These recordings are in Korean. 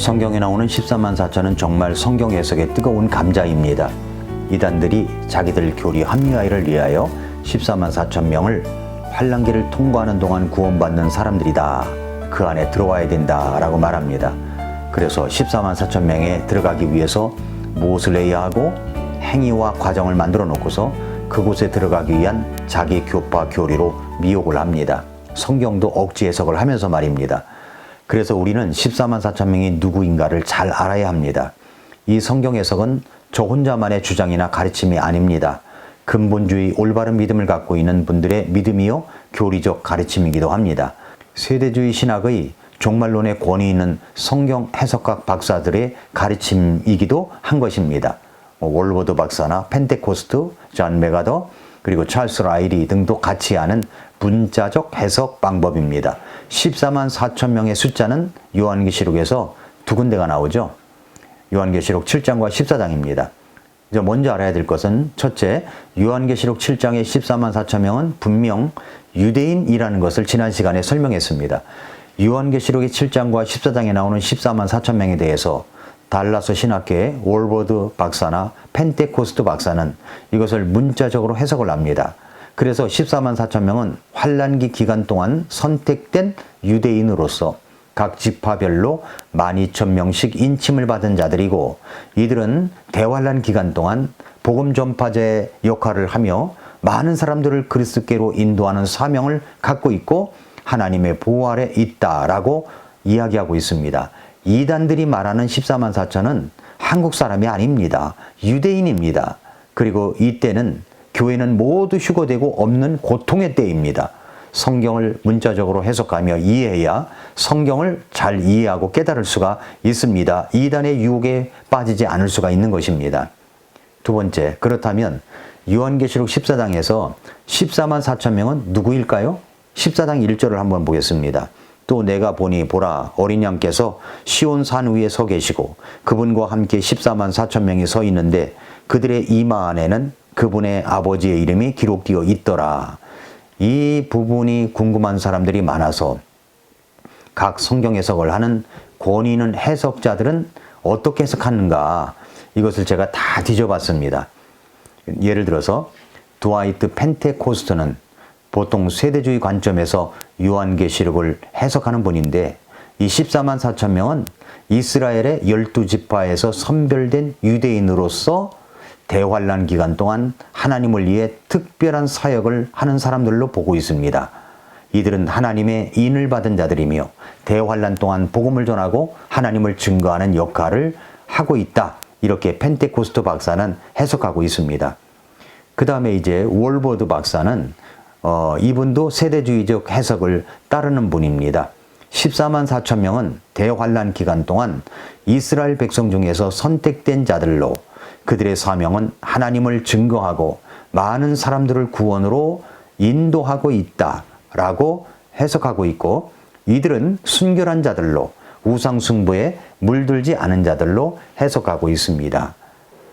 성경에 나오는 14만 4천은 정말 성경 해석의 뜨거운 감자입니다. 이단들이 자기들 교리 합리화를 위하여 14만 4천 명을 환란기를 통과하는 동안 구원받는 사람들이다. 그 안에 들어와야 된다 라고 말합니다. 그래서 14만 4천 명에 들어가기 위해서 무엇을 해야 하고 행위와 과정을 만들어 놓고서 그곳에 들어가기 위한 자기 교파 교리로 미혹을 합니다. 성경도 억지 해석을 하면서 말입니다. 그래서 우리는 14만 4천 명이 누구인가를 잘 알아야 합니다. 이 성경 해석은 저 혼자만의 주장이나 가르침이 아닙니다. 근본주의 올바른 믿음을 갖고 있는 분들의 믿음이요 교리적 가르침이기도 합니다. 세대주의 신학의 종말론의 권위 있는 성경 해석학 박사들의 가르침이기도 한 것입니다. 월버드 박사나 펜테코스트, 존 메가더, 그리고 찰스 라일리 등도 같이 하는 문자적 해석 방법입니다. 14만 4천 명의 숫자는 요한계시록에서 두 군데가 나오죠. 요한계시록 7장과 14장입니다. 이제 먼저 알아야 될 것은 첫째, 요한계시록 7장의 14만 4천 명은 분명 유대인이라는 것을 지난 시간에 설명했습니다. 요한계시록의 7장과 14장에 나오는 14만 4천 명에 대해서 달라스 신학계의 월버드 박사나 펜테코스트 박사는 이것을 문자적으로 해석을 합니다. 그래서 14만 4천 명은 환란기 기간 동안 선택된 유대인으로서 각 지파별로 12,000명씩 인침을 받은 자들이고, 이들은 대환란 기간 동안 복음 전파자의 역할을 하며 많은 사람들을 그리스도께로 인도하는 사명을 갖고 있고 하나님의 보호 아래 있다라고 이야기하고 있습니다. 이단들이 말하는 14만 4천은 한국 사람이 아닙니다. 유대인입니다. 그리고 이때는 교회는 모두 휴거되고 없는 고통의 때입니다. 성경을 문자적으로 해석하며 이해해야 성경을 잘 이해하고 깨달을 수가 있습니다. 이단의 유혹에 빠지지 않을 수가 있는 것입니다. 두 번째, 그렇다면 요한계시록 14장에서 14만 4천 명은 누구일까요? 14장 1절을 한번 보겠습니다. 또 내가 보니 보라, 어린 양께서 시온 산 위에 서 계시고 그분과 함께 14만 4천 명이 서 있는데 그들의 이마 안에는 그분의 아버지의 이름이 기록되어 있더라. 이 부분이 궁금한 사람들이 많아서 각 성경 해석을 하는 권위 있는 해석자들은 어떻게 해석하는가, 이것을 제가 다 뒤져봤습니다. 예를 들어서 드와이트 펜테코스트는 보통 세대주의 관점에서 요한계시록을 해석하는 분인데, 이 14만 4천 명은 이스라엘의 12지파에서 선별된 유대인으로서 대환란 기간 동안 하나님을 위해 특별한 사역을 하는 사람들로 보고 있습니다. 이들은 하나님의 인을 받은 자들이며 대환란 동안 복음을 전하고 하나님을 증거하는 역할을 하고 있다. 이렇게 펜테코스트 박사는 해석하고 있습니다. 그 다음에 이제 월버드 박사는 이분도 세대주의적 해석을 따르는 분입니다. 14만 4천 명은 대환란 기간 동안 이스라엘 백성 중에서 선택된 자들로 그들의 사명은 하나님을 증거하고 많은 사람들을 구원으로 인도하고 있다라고 해석하고 있고, 이들은 순결한 자들로 우상 숭배에 물들지 않은 자들로 해석하고 있습니다.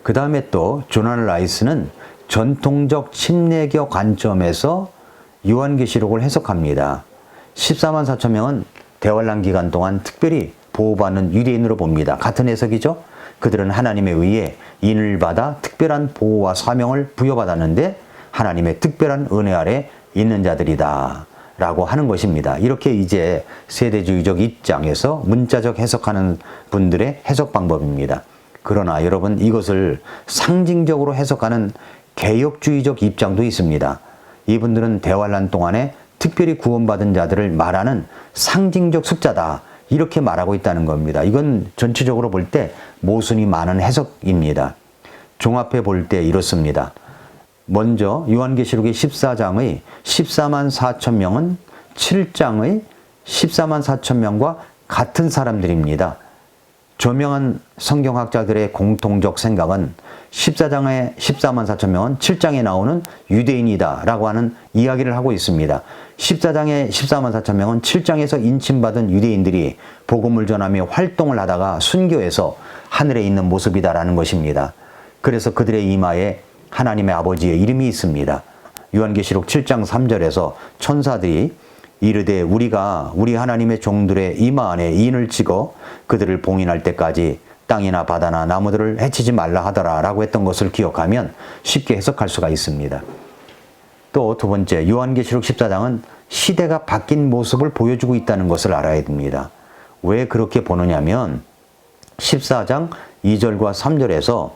그 다음에 또 조난 라이스는 전통적 침례교 관점에서 요한계시록을 해석합니다. 14만 4천 명은 대환란 기간 동안 특별히 보호받는 유대인으로 봅니다. 같은 해석이죠? 그들은 하나님에 의해 인을 받아 특별한 보호와 사명을 부여받았는데 하나님의 특별한 은혜 아래 있는 자들이다 라고 하는 것입니다. 이렇게 이제 세대주의적 입장에서 문자적 해석하는 분들의 해석 방법입니다. 그러나 여러분, 이것을 상징적으로 해석하는 개혁주의적 입장도 있습니다. 이분들은 대환란 동안에 특별히 구원받은 자들을 말하는 상징적 숫자다, 이렇게 말하고 있다는 겁니다. 이건 전체적으로 볼 때 모순이 많은 해석입니다. 종합해 볼 때 이렇습니다. 먼저 요한계시록의 14장의 14만 4천 명은 7장의 14만 4천 명과 같은 사람들입니다. 저명한 성경학자들의 공통적 생각은 14장의 14만 4천 명은 7장에 나오는 유대인이다 라고 하는 이야기를 하고 있습니다. 14장의 14만 4천 명은 7장에서 인침받은 유대인들이 복음을 전하며 활동을 하다가 순교해서 하늘에 있는 모습이다라는 것입니다. 그래서 그들의 이마에 하나님의 아버지의 이름이 있습니다. 요한계시록 7장 3절에서 천사들이 이르되 우리가 우리 하나님의 종들의 이마 안에 인을 찍어 그들을 봉인할 때까지 땅이나 바다나 나무들을 해치지 말라 하더라 라고 했던 것을 기억하면 쉽게 해석할 수가 있습니다. 또 두 번째, 요한계시록 14장은 시대가 바뀐 모습을 보여주고 있다는 것을 알아야 됩니다. 왜 그렇게 보느냐면 14장 2절과 3절에서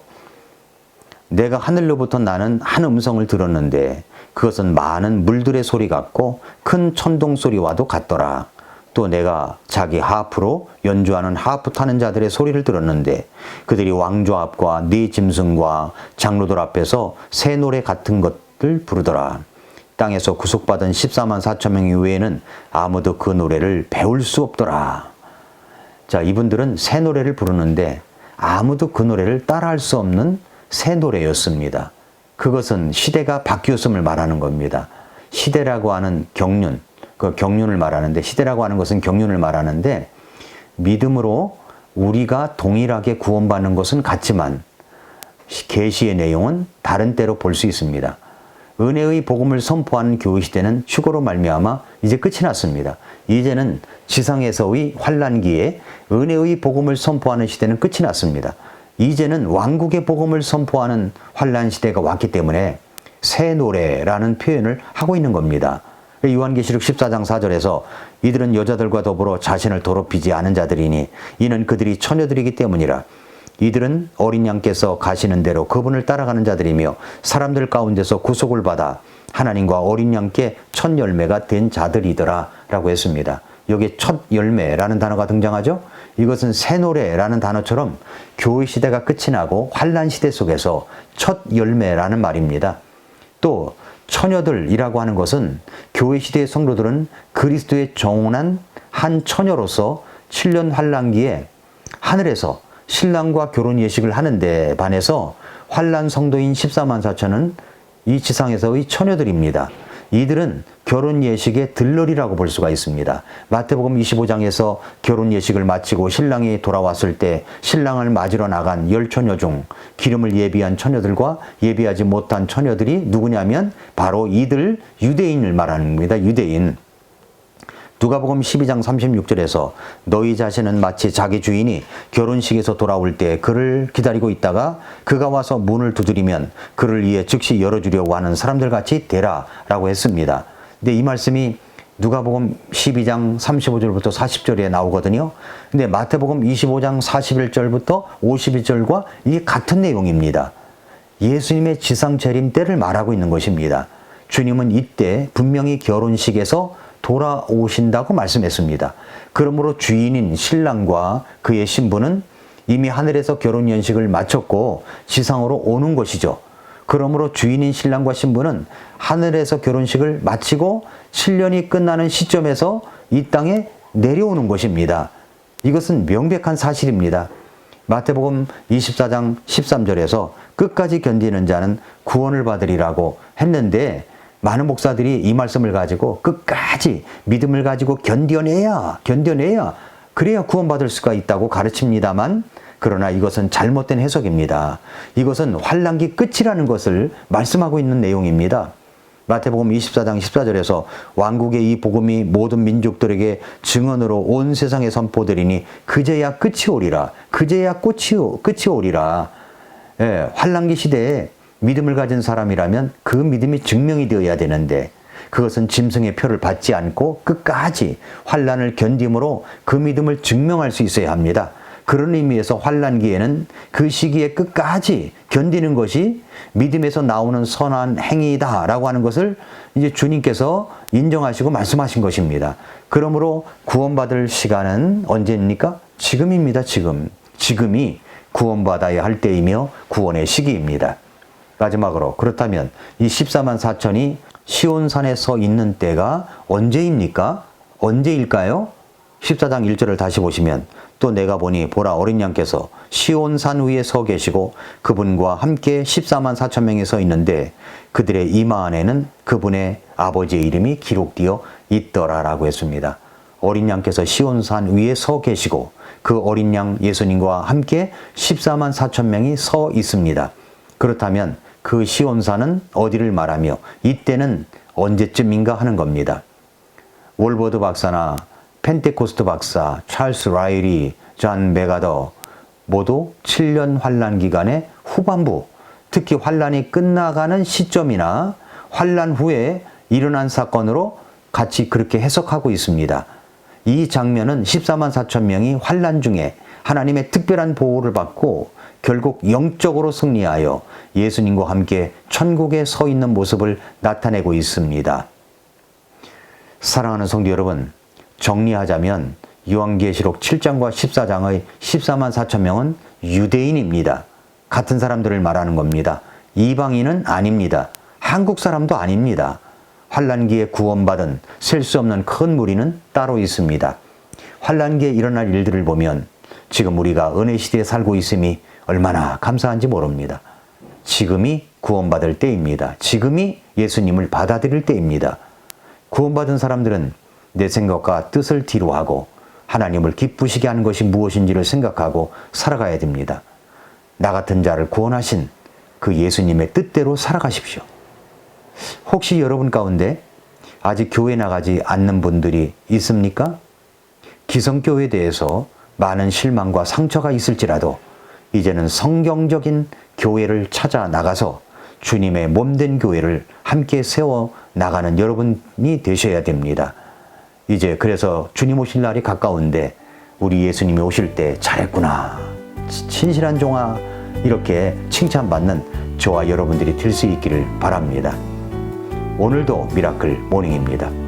내가 하늘로부터 나는 한 음성을 들었는데 그것은 많은 물들의 소리 같고 큰 천둥 소리와도 같더라. 또 내가 자기 하프로 연주하는 하프 타는 자들의 소리를 들었는데 그들이 왕좌 앞과 네 짐승과 장로들 앞에서 새 노래 같은 것들 부르더라. 땅에서 구속받은 14만 4천 명 이외에는 아무도 그 노래를 배울 수 없더라. 자, 이분들은 새 노래를 부르는데 아무도 그 노래를 따라할 수 없는 새 노래였습니다. 그것은 시대가 바뀌었음을 말하는 겁니다. 시대라고 하는 경륜, 그 경륜을 말하는데, 시대라고 하는 것은 경륜을 말하는데, 믿음으로 우리가 동일하게 구원받는 것은 같지만 계시의 내용은 다른 때로 볼 수 있습니다. 은혜의 복음을 선포하는 교회 시대는 휴거로 말미암아 이제 끝이 났습니다. 이제는 지상에서의 환난기에 은혜의 복음을 선포하는 시대는 끝이 났습니다. 이제는 왕국의 복음을 선포하는 환난 시대가 왔기 때문에 새 노래라는 표현을 하고 있는 겁니다. 요한계시록 14장 4절에서 이들은 여자들과 더불어 자신을 더럽히지 않은 자들이니 이는 그들이 처녀들이기 때문이라. 이들은 어린 양께서 가시는 대로 그분을 따라가는 자들이며 사람들 가운데서 구속을 받아 하나님과 어린 양께 첫 열매가 된 자들이더라 라고 했습니다. 여기에 첫 열매라는 단어가 등장하죠. 이것은 새 노래라는 단어처럼 교회 시대가 끝이 나고 환난 시대 속에서 첫 열매라는 말입니다. 또 처녀들이라고 하는 것은 교회 시대의 성도들은 그리스도의 정혼한 한 처녀로서 7년 환난기에 하늘에서 신랑과 결혼 예식을 하는데 반해서 환난 성도인 14만 4천은 이 지상에서의 처녀들입니다. 이들은 결혼 예식의 들러리라고 볼 수가 있습니다. 마태복음 25장에서 결혼 예식을 마치고 신랑이 돌아왔을 때 신랑을 맞으러 나간 10처녀 중 기름을 예비한 처녀들과 예비하지 못한 처녀들이 누구냐면 바로 이들 유대인을 말하는 겁니다. 유대인. 누가복음 12장 36절에서 너희 자신은 마치 자기 주인이 결혼식에서 돌아올 때 그를 기다리고 있다가 그가 와서 문을 두드리면 그를 위해 즉시 열어주려고 하는 사람들 같이 되라 라고 했습니다. 근데 이 말씀이 누가복음 12장 35절부터 40절에 나오거든요. 근데 마태복음 25장 41절부터 51절과 이게 같은 내용입니다. 예수님의 지상 재림 때를 말하고 있는 것입니다. 주님은 이때 분명히 결혼식에서 돌아오신다고 말씀했습니다. 그러므로 주인인 신랑과 그의 신부는 이미 하늘에서 결혼 연식을 마쳤고 지상으로 오는 것이죠. 그러므로 주인인 신랑과 신부는 하늘에서 결혼식을 마치고 7년이 끝나는 시점에서 이 땅에 내려오는 것입니다. 이것은 명백한 사실입니다. 마태복음 24장 13절에서 끝까지 견디는 자는 구원을 받으리라고 했는데 많은 목사들이 이 말씀을 가지고 끝까지 믿음을 가지고 견뎌내야 그래야 구원받을 수가 있다고 가르칩니다만 그러나 이것은 잘못된 해석입니다. 이것은 환난기 끝이라는 것을 말씀하고 있는 내용입니다. 마태복음 24장 14절에서 왕국의 이 복음이 모든 민족들에게 증언으로 온 세상에 선포되리니 그제야 끝이 오리라. 그제야 끝이 오리라. 예, 환난기 시대에 믿음을 가진 사람이라면 그 믿음이 증명이 되어야 되는데 그것은 짐승의 표를 받지 않고 끝까지 환난을 견딤으로 그 믿음을 증명할 수 있어야 합니다. 그런 의미에서 환난기에는 그 시기에 끝까지 견디는 것이 믿음에서 나오는 선한 행위다라고 하는 것을 이제 주님께서 인정하시고 말씀하신 것입니다. 그러므로 구원받을 시간은 언제입니까? 지금입니다. 지금이 구원받아야 할 때이며 구원의 시기입니다. 마지막으로 그렇다면 이 14만 4천이 시온산에 서 있는 때가 언제입니까? 언제일까요? 14장 1절을 다시 보시면 또 내가 보니 보라 어린 양께서 시온산 위에 서 계시고 그분과 함께 14만 4천 명이 서 있는데 그들의 이마 안에는 그분의 아버지의 이름이 기록되어 있더라라고 했습니다. 어린 양께서 시온산 위에 서 계시고 그 어린 양 예수님과 함께 14만 4천 명이 서 있습니다. 그렇다면 그 시온산은 어디를 말하며 이때는 언제쯤인가 하는 겁니다. 월버드 박사나 펜테코스트 박사, 찰스 라일리, 존 메가더 모두 7년 환란 기간의 후반부, 특히 환란이 끝나가는 시점이나 환란 후에 일어난 사건으로 같이 그렇게 해석하고 있습니다. 이 장면은 14만 4천 명이 환란 중에 하나님의 특별한 보호를 받고 결국 영적으로 승리하여 예수님과 함께 천국에 서 있는 모습을 나타내고 있습니다. 사랑하는 성도 여러분, 정리하자면 요한계시록 7장과 14장의 14만 4천 명은 유대인입니다. 같은 사람들을 말하는 겁니다. 이방인은 아닙니다. 한국 사람도 아닙니다. 환란기에 구원받은 셀 수 없는 큰 무리는 따로 있습니다. 환란기에 일어날 일들을 보면 지금 우리가 은혜 시대에 살고 있음이 얼마나 감사한지 모릅니다. 지금이 구원받을 때입니다. 지금이 예수님을 받아들일 때입니다. 구원받은 사람들은 내 생각과 뜻을 뒤로하고 하나님을 기쁘시게 하는 것이 무엇인지를 생각하고 살아가야 됩니다. 나 같은 자를 구원하신 그 예수님의 뜻대로 살아가십시오. 혹시 여러분 가운데 아직 교회 나가지 않는 분들이 있습니까? 기성교회에 대해서 많은 실망과 상처가 있을지라도 이제는 성경적인 교회를 찾아 나가서 주님의 몸된 교회를 함께 세워 나가는 여러분이 되셔야 됩니다. 이제 그래서 주님 오실 날이 가까운데 우리 예수님이 오실 때 잘했구나, 신실한 종아, 이렇게 칭찬받는 저와 여러분들이 될 수 있기를 바랍니다. 오늘도 미라클 모닝입니다.